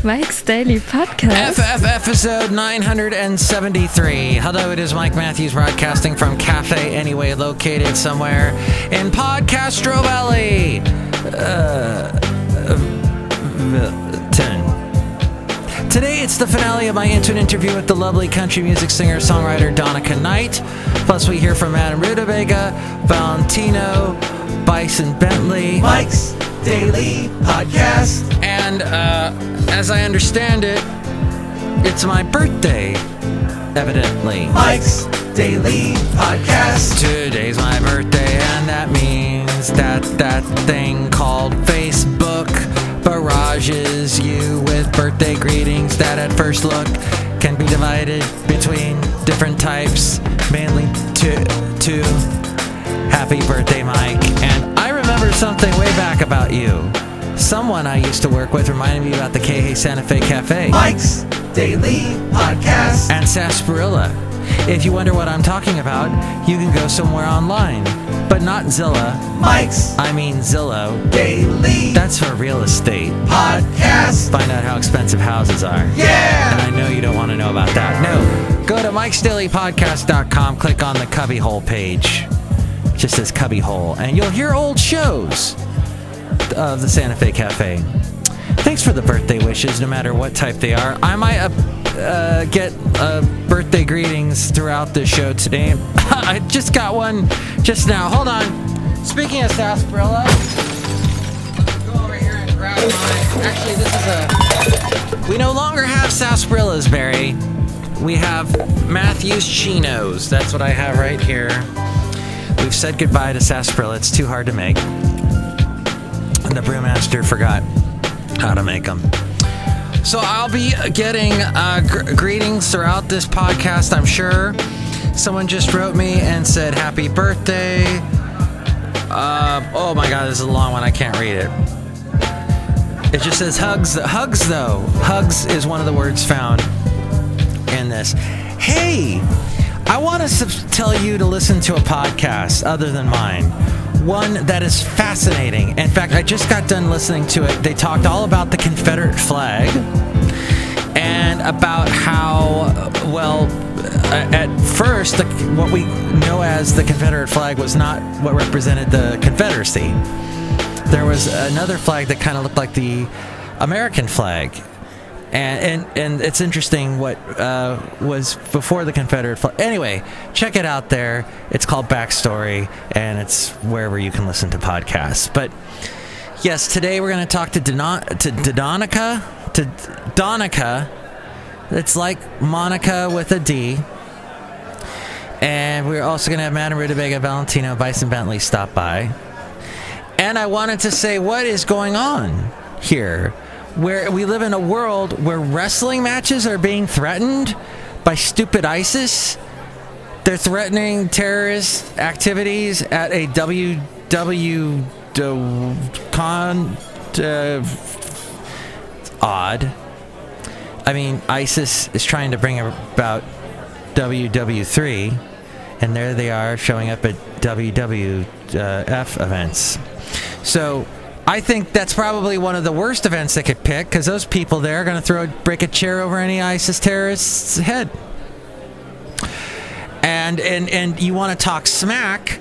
Mike's Daily Podcast. Episode 973. Hello, it is Mike Matthews broadcasting from Cafe Anyway, located somewhere in Podcastro Valley. 10. Today, it's the finale of my intimate interview with the lovely country music singer-songwriter DONICA KNIGHT. Plus, we hear from Madame Rootabega, Valentino, Bison Bentley, Mike's Daily Podcast. And as I understand it, it's my birthday, evidently. Mike's Daily Podcast. Today's my birthday, and that means that thing called Facebook barrages you with birthday greetings that at first look can be divided between different types, mainly to happy birthday, Mike. And I remember something way back about you. Someone I used to work with reminded me about the Chely Santa Fe Cafe, Mike's Daily Podcast, and Sarsaparilla. If you wonder what I'm talking about, you can go somewhere online, but not Zillow. I mean Zillow. Daily. That's for real estate Podcast. Find out how expensive houses are. Yeah! And I know you don't want to know about that. No. Go to mikesdailypodcast.com, click on the cubbyhole page. It just says cubbyhole, and you'll hear old shows of the Santa Fe Cafe. Thanks for the birthday wishes, no matter what type they are. I might get birthday greetings throughout the show today. I just got one just now. Hold on. Speaking of sarsaparilla, go over here and grab my... Actually, this is a... We no longer have sarsaparillas, Barry. We have Matthew's Chinos. That's what I have right here. We've said goodbye to sarsaparilla. It's too hard to make. And the brewmaster forgot how to make them. So I'll be getting greetings throughout this podcast, I'm sure. Someone just wrote me and said, happy birthday. Oh my God, this is a long one. I can't read it. It just says hugs. Hugs, though. Hugs is one of the words found in this. Hey, I want to tell you to listen to a podcast other than mine. One that is fascinating. In fact, I just got done listening to it. They talked all about the Confederate flag and about how, well, at first, what we know as the Confederate flag was not what represented the Confederacy. There was another flag that kind of looked like the American flag. And it's interesting what was before the Confederate flag. Anyway, check it out there. It's called Backstory, and it's wherever you can listen to podcasts. But yes, today we're going to talk to DONICA. It's like Monica with a D. And we're also going to have Madame Rootabega, Valentino, Bison Bentley stop by. And I wanted to say what is going on here, where we live in a world where wrestling matches are being threatened by stupid ISIS. They're threatening terrorist activities at a con. Odd. I mean, ISIS is trying to bring about WW3, and there they are showing up at WWF events. So I think that's probably one of the worst events they could pick, because those people there are going to break a chair over any ISIS terrorist's head. And you want to talk smack?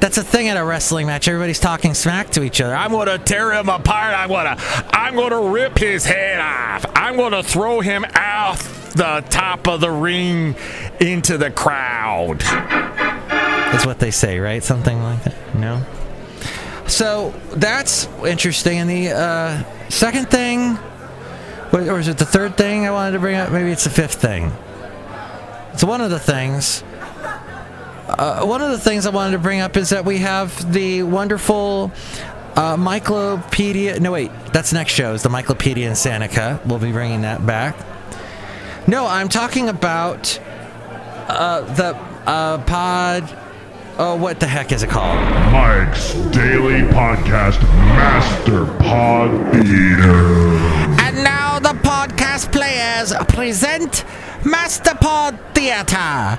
That's a thing at a wrestling match. Everybody's talking smack to each other. I'm going to tear him apart. I'm going to rip his head off. I'm going to throw him off the top of the ring into the crowd. That's what they say, right? Something like that. No? So that's interesting. And the second thing, or is it the third thing I wanted to bring up? Maybe it's the fifth thing. It's one of the things. One of the things I wanted to bring up is that we have the wonderful MIKELOPEDIA. No, wait, that's next show. Is the MIKELOPEDIA INSANICA. We'll be bringing that back. No, I'm talking about the pod. Oh, what the heck is it called? Mike's Daily Podcast Master Pod Theater. And now the podcast players present Master Pod Theater.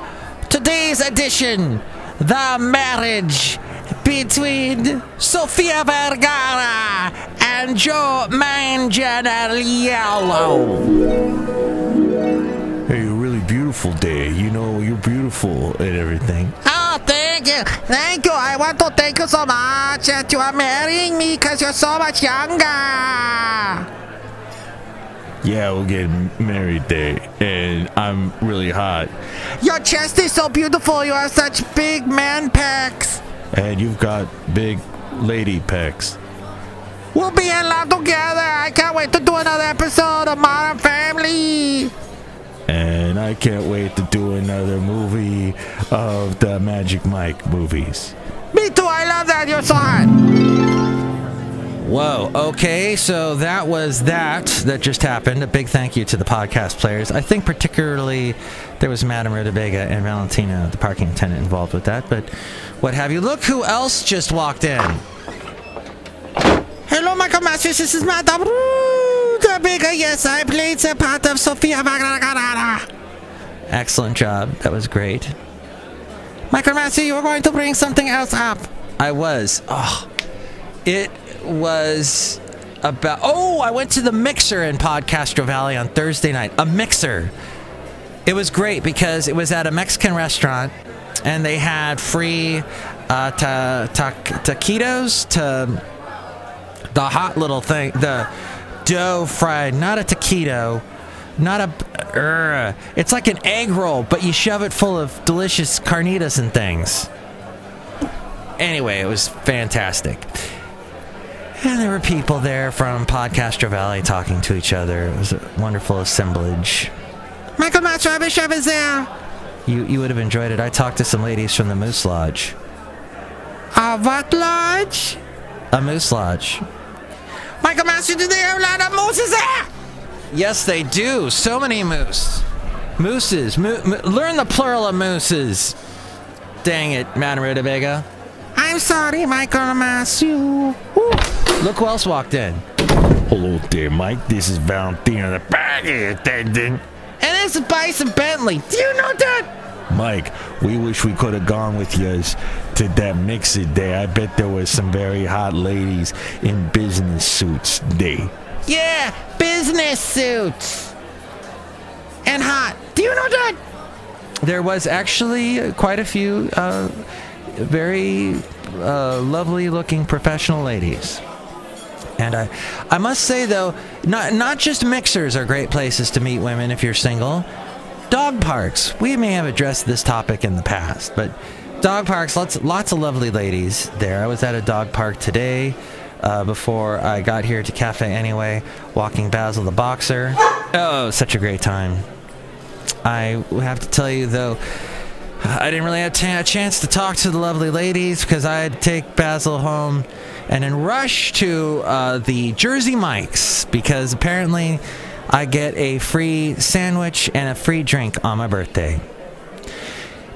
Today's edition, The Marriage between Sofia Vergara and Joe Manganiello. Hey, you're really beautiful there. You know, you're beautiful and everything. Oh, thank you. Thank you. I want to thank you so much that you are marrying me because you're so much younger. Yeah, we'll get married there, and I'm really hot. Your chest is so beautiful. You have such big man pecs. And you've got big lady pecs. We'll be in love together. I can't wait to do another episode of Modern Family. And I can't wait to do another movie of the Magic Mike movies. Me too. I love that. You're so hot. Whoa, okay, so that was that just happened. A big thank you to the podcast players. I think particularly there was Madame Rootabega and Valentino, the parking attendant, involved with that, but what have you. Look who else just walked in. Hello, Michael Masters. This is Madame Rootabega. Yes, I played the part of Sofia Vergara. Excellent job. That was great. Michael Masters, you were going to bring something else up. I was. It was about... I went to the Mixer in Podcastro Valley on Thursday night. A Mixer. It was great because it was at a Mexican restaurant and they had free taquitos, to the hot little thing, the dough fried, not a taquito, not a... it's like an egg roll, but you shove it full of delicious carnitas and things. Anyway, it was fantastic. And there were people there from Podcastro Valley talking to each other. It was a wonderful assemblage. Michael Master, I wish I was there. You would have enjoyed it. I talked to some ladies from the Moose Lodge. A what lodge? A Moose Lodge. Michael Master, do they have a lot of mooses there? Yes, they do. So many moose. Mooses. Learn the plural of mooses. Dang it, Madame Rootabega. I'm sorry, Michael Master. Look who else walked in. Hello there, Mike. This is Valentino, the parking attendant. And this is Bison Bentley. Do you know that? Mike, we wish we could have gone with you to that mixer there. I bet there was some very hot ladies in business suits there. Yeah, business suits. And hot. Do you know that? There was actually quite a few very lovely looking professional ladies. And I must say, though, not just mixers are great places to meet women if you're single. Dog parks. We may have addressed this topic in the past, but dog parks, lots of lovely ladies there. I was at a dog park today before I got here to Cafe Anyway, walking Basil the Boxer. Oh, such a great time. I have to tell you, though, I didn't really have a chance to talk to the lovely ladies because I had to take Basil home and then rush to the Jersey Mike's because apparently I get a free sandwich and a free drink on my birthday.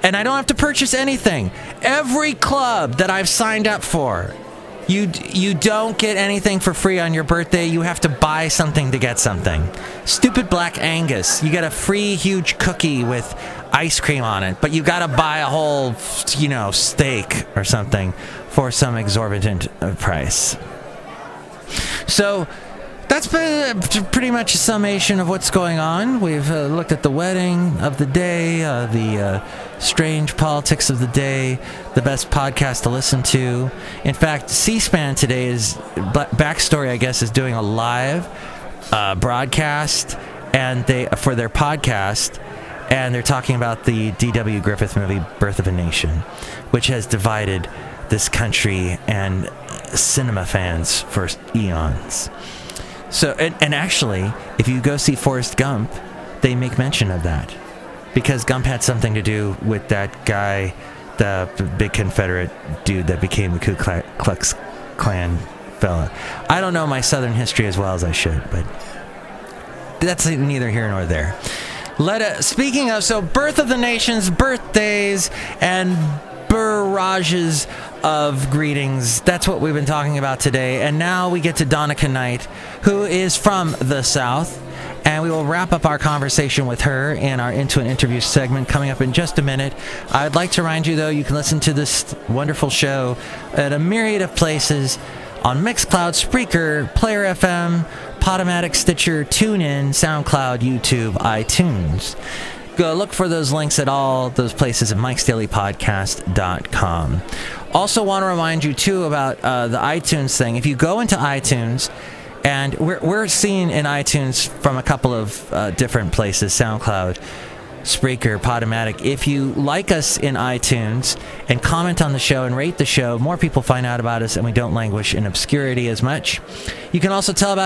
And I don't have to purchase anything. Every club that I've signed up for, you don't get anything for free on your birthday. You have to buy something to get something. Stupid Black Angus. You get a free huge cookie with ice cream on it, but you gotta buy a whole, steak or something for some exorbitant price. So that's pretty much a summation of what's going on. We've looked at the wedding of the day, the strange politics of the day, the best podcast to listen to. In fact, C-SPAN today is, Backstory, I guess, is doing a live broadcast and for their podcast, and they're talking about the D.W. Griffith movie, Birth of a Nation, which has divided this country and cinema fans for eons. So, and actually, if you go see Forrest Gump, they make mention of that. Because Gump had something to do with that guy, the big Confederate dude that became the Ku Klux Klan fella. I don't know my Southern history as well as I should, but that's neither here nor there. Speaking of, so Birth of the Nations, birthdays, and barrages of greetings. That's what we've been talking about today. And now we get to DONICA KNIGHT, who is from the South And we will wrap up our conversation with her in our Into an Interview segment coming up in just a minute. I'd like to remind you, though, you can listen to this wonderful show at a myriad of places on Mixcloud, Spreaker, Player FM, Podomatic, Stitcher, TuneIn, SoundCloud, YouTube, iTunes. Go look for those links at all those places at mikesdailypodcast.com. Also want to remind you, too, about the iTunes thing. If you go into iTunes, and we're seen in iTunes from a couple of different places, SoundCloud, Spreaker, Podomatic. If you like us in iTunes and comment on the show and rate the show, more people find out about us and we don't languish in obscurity as much. You can also tell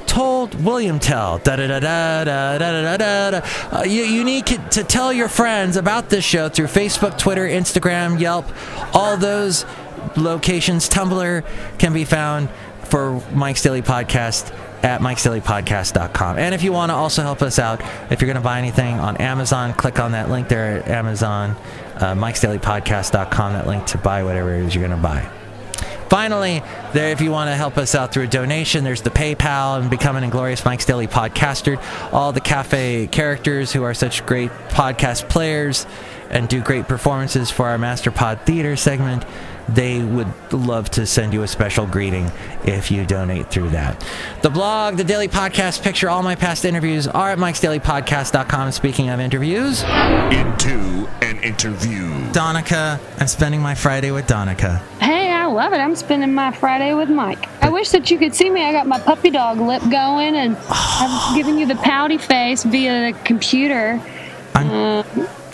told William tell. You need to tell your friends about this show through Facebook, Twitter, Instagram, Yelp. All those locations. Tumblr can be found for Mike's Daily Podcast at mikesdailypodcast.com. And if you want to also help us out, if you're going to buy anything on Amazon, click on that link there at Amazon, mikesdailypodcast.com, that link to buy whatever it is you're going to buy. Finally, there, if you want to help us out through a donation, there's the PayPal and become an inglorious Mike's Daily Podcaster. All the cafe characters who are such great podcast players and do great performances for our Master Pod Theater segment, they would love to send you a special greeting if you donate through that. The blog, the Daily Podcast picture, all my past interviews are at mikesdailypodcast.com. Speaking of interviews, Into an Interview. Donica. I'm spending my Friday with Donica. Hey, I love it. I'm spending my Friday with Mike. I wish that you could see me. I got my puppy dog lip going, and I'm giving you the pouty face via the computer.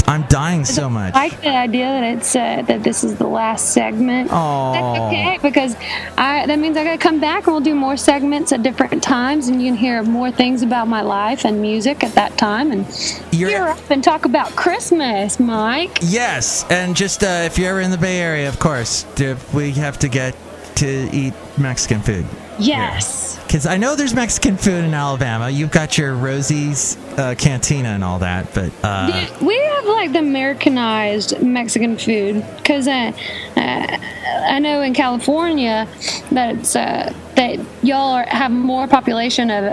I'm dying so much. I like the idea that it's that this is the last segment. Oh, that's okay, because that means I gotta come back and we'll do more segments at different times, and you can hear more things about my life and music at that time, and hear up and talk about Christmas, Mike. Yes, and just if you're ever in the Bay Area, of course, we have to get to eat Mexican food. Yes. Because I know there's Mexican food in Alabama. You've got your Rosie's Cantina and all that, but we have like the Americanized Mexican food, because I know in California that it's that y'all have more population of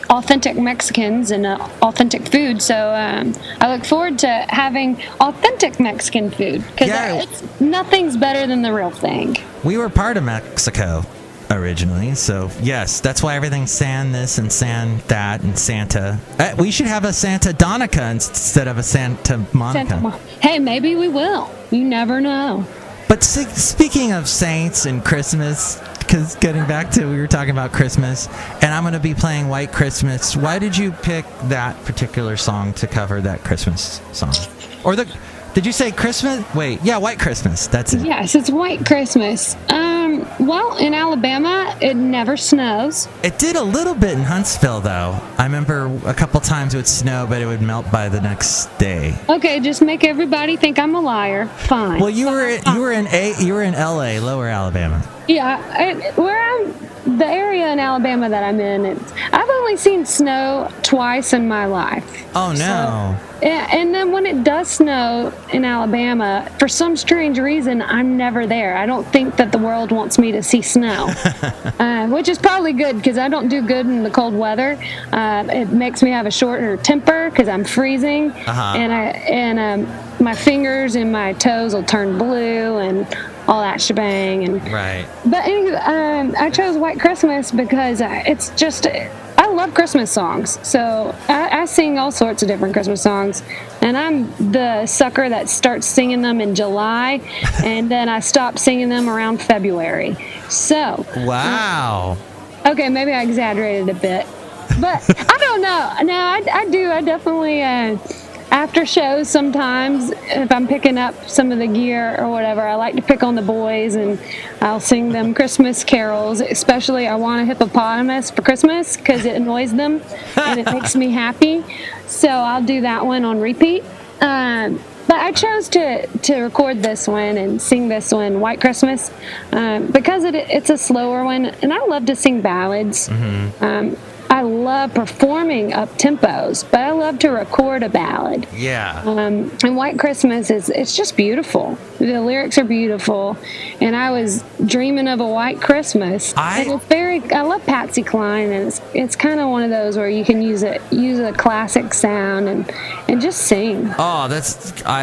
authentic Mexicans and authentic food. So I look forward to having authentic Mexican food, because nothing's better than the real thing. We were part of Mexico originally, so yes, that's why everything's San this and San that and Santa. We should have a Santa Donica instead of a Santa Monica. Hey, maybe we will. You never know. But speaking of saints and Christmas, because getting back to, we were talking about Christmas, and I'm going to be playing White Christmas. Why did you pick that particular song to cover that Christmas song? Or did you say Christmas? Wait, yeah, White Christmas. That's it. Yes, it's White Christmas. Well, in Alabama, it never snows. It did a little bit in Huntsville, though. I remember a couple times it would snow, but it would melt by the next day. Okay, just make everybody think I'm a liar. Fine. Well, you were in LA, Lower Alabama. Yeah, the area in Alabama that I'm in, I've only seen snow twice in my life. Oh, no. And then when it does snow in Alabama, for some strange reason, I'm never there. I don't think that the world wants me to see snow, which is probably good, because I don't do good in the cold weather. It makes me have a shorter temper because I'm freezing, and my fingers and my toes will turn blue and all that shebang. Right. But anyway, I chose White Christmas because it's just, I love Christmas songs. So I sing all sorts of different Christmas songs, and I'm the sucker that starts singing them in July, and then I stop singing them around February. So. Wow. Okay, maybe I exaggerated a bit, but I don't know. No, I do. I definitely, after shows sometimes, if I'm picking up some of the gear or whatever, I like to pick on the boys, and I'll sing them Christmas carols. Especially, I want a hippopotamus for Christmas because it annoys them and it makes me happy. So I'll do that one on repeat. But I chose to record this one and sing this one, White Christmas, because it's a slower one, and I love to sing ballads. Mm-hmm. I love performing up tempos, but I love to record a ballad. Yeah. And White Christmas it's just beautiful. The lyrics are beautiful, and I was dreaming of a white Christmas. And I love Patsy Cline, and it's kind of one of those where you can use a classic sound and just sing. Oh,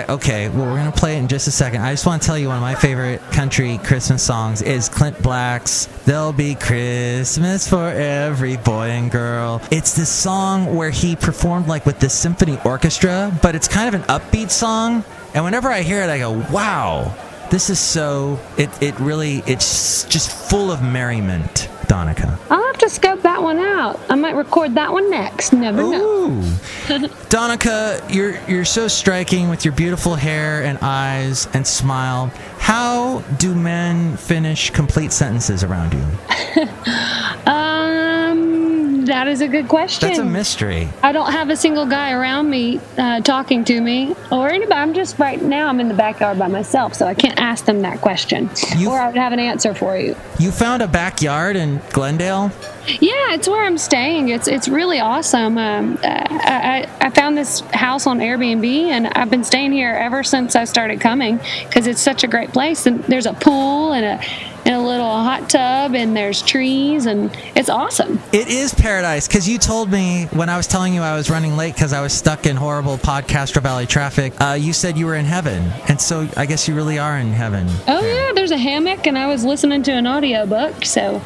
okay. Well, we're gonna play it in just a second. I just want to tell you one of my favorite country Christmas songs is Clint Black's "There'll Be Christmas for Every Boy and Girl." It's this song where he performed like with the symphony orchestra, but it's kind of an upbeat song. And whenever I hear it, I go, "Wow, this is so." It's just full of merriment, Donica. I'll have to scope that one out. I might record that one next. Never know. Donica, you're so striking with your beautiful hair and eyes and smile. How do men finish complete sentences around you? That is a good question. That's a mystery. I don't have a single guy around me talking to me or anybody. I'm in the backyard by myself, so I can't ask them that question. Or I would have an answer for you. You found a backyard in Glendale? Yeah, it's where I'm staying. It's really awesome. I found this house on Airbnb, and I've been staying here ever since I started coming because it's such a great place. And there's a pool and a little hot tub, and there's trees, and it's awesome. It is paradise, because you told me when I was telling you I was running late because I was stuck in horrible Podcastro Valley traffic, you said you were in heaven, and so I guess you really are in heaven. Oh, yeah, there's a hammock, and I was listening to an audiobook, so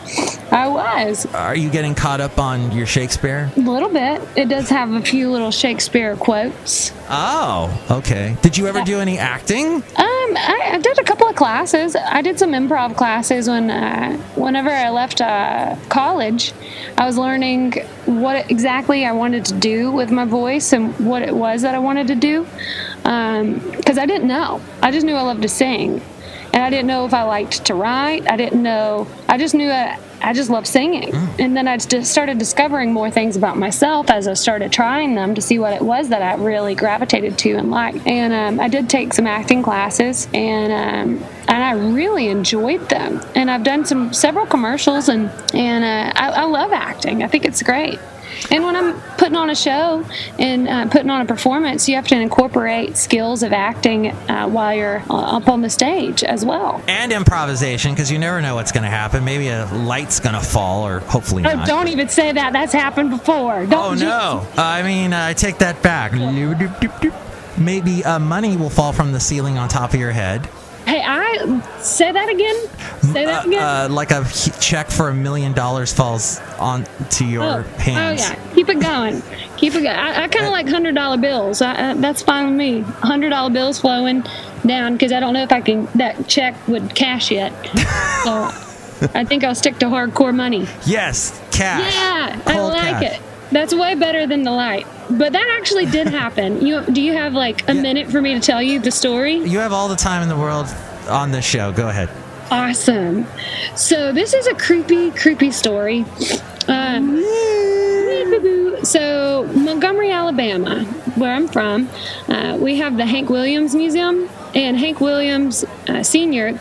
I was. Are you getting caught up on your Shakespeare? A little bit. It does have a few little Shakespeare quotes. Oh, okay. Did you ever do any acting? I did a couple of classes. I did some improv classes whenever I left college. I was learning what exactly I wanted to do with my voice and what it was that I wanted to do. Because I didn't know. I just knew I loved to sing. And I didn't know if I liked to write. I didn't know. I just knew I just loved singing. And then I just started discovering more things about myself as I started trying them to see what it was that I really gravitated to and liked. And I did take some acting classes, and I really enjoyed them. And I've done several commercials, and I love acting. I think it's great. And when I'm putting on a show and putting on a performance, you have to incorporate skills of acting while you're up on the stage as well. And improvisation, because you never know what's going to happen. Maybe a light's going to fall, or hopefully not. Don't even say that. That's happened before. I take that back. Maybe money will fall from the ceiling on top of your head. Hey, say that again. Say that again. Like a check for $1 million falls onto your hands. Oh yeah, keep it going. Keep it going. I kind of like $100 bills. That's fine with me. $100 bills flowing down because I don't know if that check would cash yet. So I think I'll stick to hardcore money. Yes, cash. Yeah, Cold I like cash. it. That's way better than the light. But that actually did happen. Do you have like a minute for me to tell you the story? You have all the time in the world on this show. Go ahead. Awesome. So this is a creepy story. So Montgomery, Alabama, where I'm from, we have the Hank Williams Museum. And Hank Williams Sr.,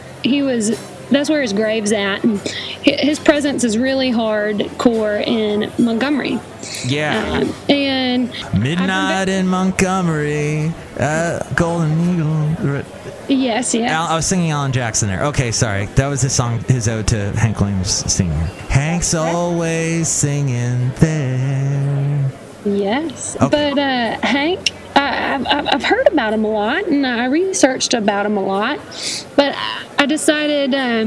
that's where his grave's at. And his presence is really hardcore in Montgomery. Yeah. And Midnight in Montgomery, Golden Eagle. Yes. I was singing Alan Jackson there. Okay, sorry. That was his song, his ode to Hank Williams Sr. Hank's always singing there. Yes. Okay. But Hank, I've heard about him a lot, and I researched about him a lot. But I decided I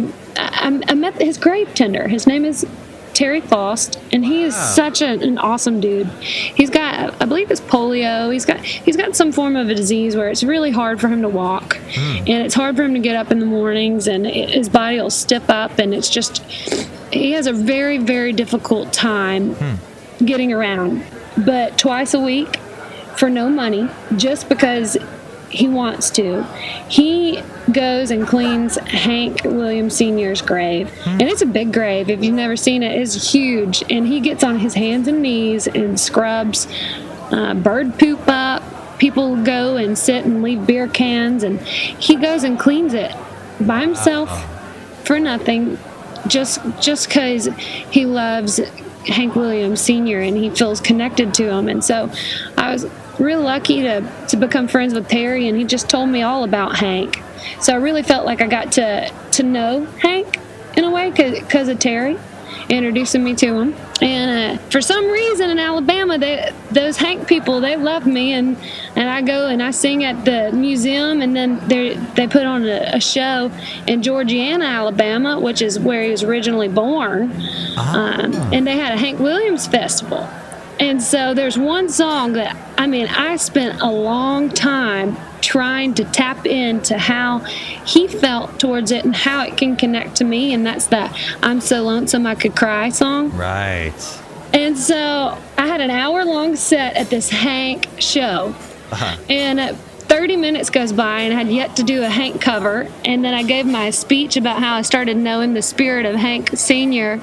met his grave tender. His name is Terry Faust, and he is such an awesome dude. He's got, I believe it's polio. He's got some form of a disease where it's really hard for him to walk, and it's hard for him to get up in the mornings, and his body will stiff up, and it's just, he has a very, very difficult time getting around. But twice a week, for no money, just because he wants to, he goes and cleans Hank Williams Sr.'s grave. And it's a big grave. If you've never seen it, it's huge. And he gets on his hands and knees and scrubs bird poop up. People go and sit and leave beer cans, and he goes and cleans it by himself for nothing, just because he loves Hank Williams Sr. and he feels connected to him. And so I was real lucky to become friends with Terry, and he just told me all about Hank. So I really felt like I got to know Hank in a way because of Terry introducing me to him. And for some reason in Alabama, those Hank people, they love me, and I go and I sing at the museum, and then they put on a show in Georgiana, Alabama, which is where he was originally born. And they had a Hank Williams festival. And so there's one song that, I spent a long time trying to tap into how he felt towards it and how it can connect to me, and that's that I'm So Lonesome I Could Cry song. Right. And so I had an hour-long set at this Hank show, and 30 minutes goes by, and I had yet to do a Hank cover, and then I gave my speech about how I started knowing the spirit of Hank Sr.,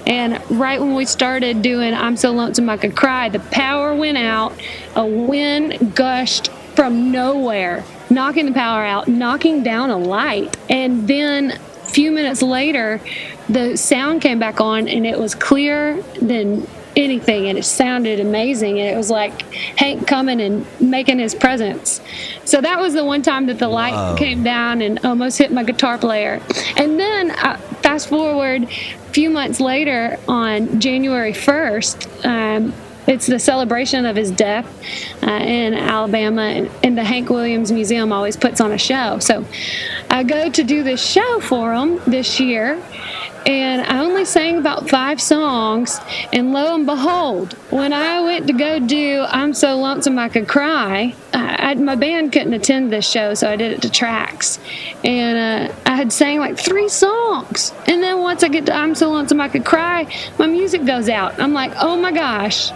and right when we started doing I'm So Lonesome I Could Cry, the power went out, a wind gushed from nowhere, knocking the power out, knocking down a light. And then a few minutes later, the sound came back on, and it was clearer than anything, and it sounded amazing, and it was like Hank coming and making his presence. So that was the one time that the light came down and almost hit my guitar player. And then fast forward a few months later, on January 1st, it's the celebration of his death in Alabama, and the Hank Williams Museum always puts on a show. So I go to do this show for him this year, and I only sang about 5 songs, and lo and behold, when I went to go do I'm So Lonesome I Could Cry, my band couldn't attend this show, so I did it to tracks, and I had sang like 3 songs, and then once I get to I'm So Lonesome I Could Cry, my music goes out. I'm like, oh my gosh,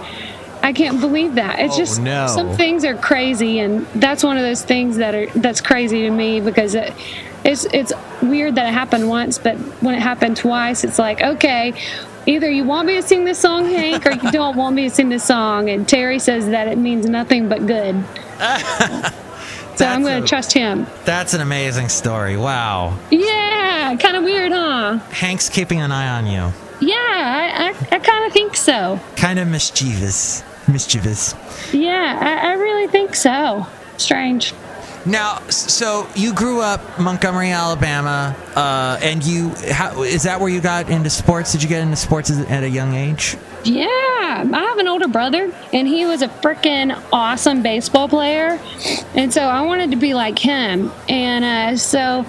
I can't believe that. It's some things are crazy, and that's one of those things that's crazy to me, because it's weird that it happened once, but when it happened twice, it's like, okay, either you want me to sing this song, Hank, or you don't want me to sing this song. And Terry says that it means nothing but good. So I'm going to trust him. That's an amazing story. Wow. Yeah, kind of weird, huh? Hank's keeping an eye on you. Yeah, I kind of think so. Kind of mischievous. Yeah, I really think so. Strange. Now, so you grew up Montgomery, Alabama, and is that where you got into sports? Did you get into sports at a young age? Yeah, I have an older brother, and he was a freaking awesome baseball player, and so I wanted to be like him, and so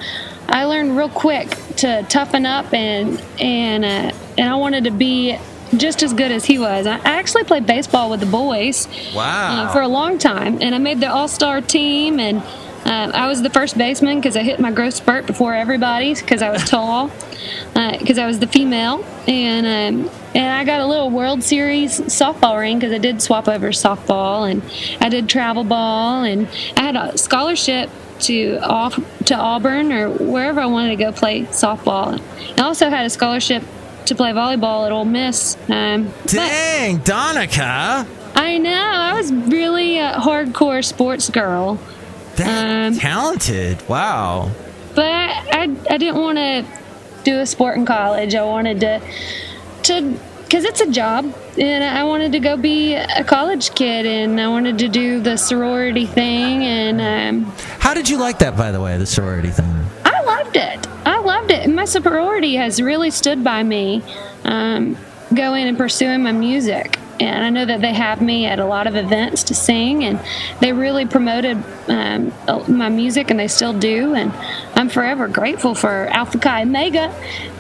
I learned real quick to toughen up, and I wanted to be just as good as he was. I actually played baseball with the boys. Wow. For a long time, and I made the all-star team, and I was the first baseman because I hit my growth spurt before everybody because I was tall, because I was the female, and I got a little World Series softball ring because I did swap over softball, and I did travel ball, and I had a scholarship to Auburn or wherever I wanted to go play softball. I also had a scholarship to play volleyball at Ole Miss. Dang, Donica! I know, I was really a hardcore sports girl. That's talented. Wow. But I didn't want to do a sport in college. I wanted to because it's a job, and I wanted to go be a college kid, and I wanted to do the sorority thing. And how did you like that, by the way, the sorority thing? I loved it. And my sorority has really stood by me going and pursuing my music. And I know that they have me at a lot of events to sing, and they really promoted my music, and they still do. And I'm forever grateful for Alpha Chi Omega.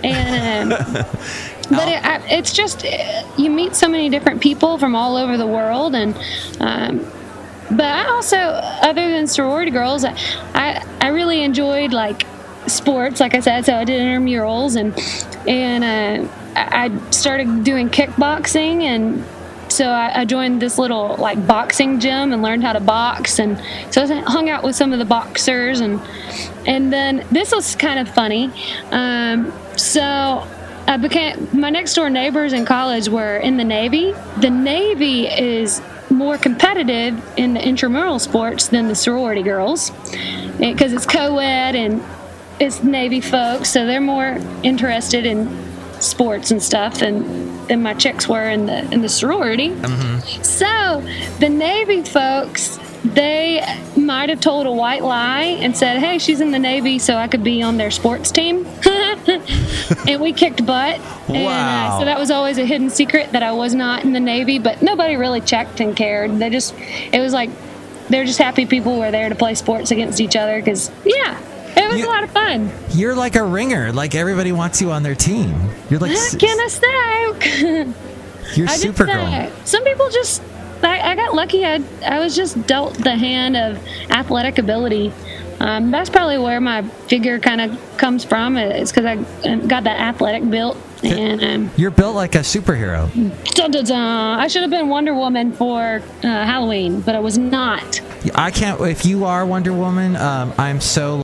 And but it's just, you meet so many different people from all over the world, and but I also, other than sorority girls, I really enjoyed like sports, like I said. So I did intramurals, and I started doing kickboxing, and so I joined this little like boxing gym and learned how to box, and so I hung out with some of the boxers, and then this was kind of funny. So my next door neighbors in college were in the Navy. The Navy is more competitive in the intramural sports than the sorority girls, because it's co-ed and it's Navy folks, so they're more interested in sports and stuff, and than my chicks were in the sorority. So the Navy folks, they might have told a white lie and said, hey, she's in the Navy, so I could be on their sports team. And we kicked butt. Wow. And so that was always a hidden secret that I was not in the Navy, but nobody really checked and cared. It was like they're just happy people were there to play sports against each other because, yeah, it was a lot of fun. You're like a ringer. Like everybody wants you on their team. You're like... What can I say? You're Supergirl. Some people just... I got lucky. I was just dealt the hand of athletic ability. That's probably where my figure kind of comes from. It's because I got that athletic built. And you're built like a superhero. Dun, dun, dun. I should have been Wonder Woman for Halloween, but I was not. I can't. If you are Wonder Woman, I'm so